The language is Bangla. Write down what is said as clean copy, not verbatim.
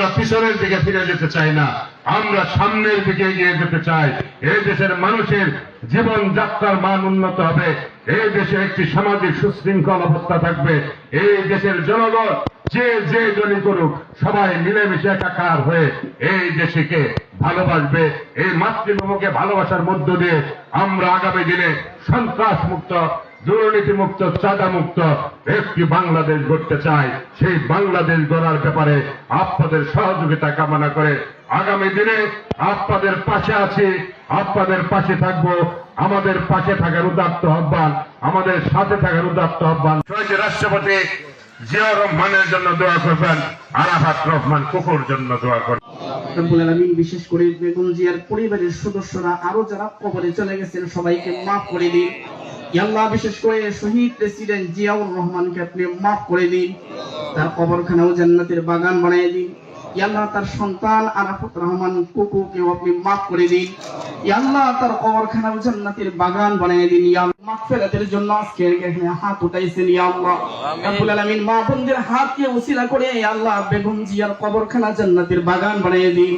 আমরা পিছনের দিকে ফিরে যেতে চাই না, আমরা সামনের দিকে এগিয়ে যেতে চাই। এই দেশের মানুষের জীবন যাত্রার মান উন্নত হবে, এই দেশে একটি সামাজিক সুশৃঙ্খল অবস্থা থাকবে, এই দেশের জনগণ যে দলই করুক সবাই মিলেমিশে একাকার হয়ে এই দেশকে ভালোবাসবে। এই মাতৃভূমিকে ভালোবাসার মধ্য দিয়ে আমরা আগামী দিনে সন্ত্রাস মুক্ত, দুর্নীতি মুক্ত, চাঁদা মুক্ত একটি বাংলাদেশ গড়তে চাই। সেই বাংলাদেশ গড়ার ব্যাপারে আপনাদের সহযোগিতা কামনা করে আগামী দিনে আপনাদের পাশে আছি, আপনাদের পাশে থাকবো। আমাদের পাশে থাকার উদাত্ত আহ্বান, আমাদের সাথে থাকার উদাত্ত আহ্বান। শহীদ রাষ্ট্রপতি জিয়াউর রহমানের জন্য দোয়া করবেন, আরাফাত রহমান কুকুর জন্য দোয়া করবেন। রব্বুল আলামিন বিশেষ করে বেগম জিয়ার পরিবারের সদস্যরা আরো যারা কবরে চলে গেছেন সবাইকে মাফ করে দিন। ইয়া আল্লাহ, বিশেষ করে শহীদ প্রেসিডেন্ট জিয়াউর রহমানকে আপনি মাফ করে দিন, তার কবরখানাও জান্নাতের বাগান বানিয়ে দিন। ইয়া আল্লাহ, তার সন্তান আরাফাত রহমান কুকুকেও আপনি মাফ করে দিন। ইয়া আল্লাহ, তার কবরখানাও জান্নাতের বাগান বানিয়ে দিন। ইয়া আল্লাহ, মাগফিরাতের জন্য আজকে এখানে হাত উঠাইছেন। ইয়া আল্লাহ রব্বুল আলামিন, মা বোনদের হাতকে উসিলা করে ইয়া আল্লাহ বেগম জিয়ার কবরখানা জান্নাতের বাগান বানিয়ে দিন।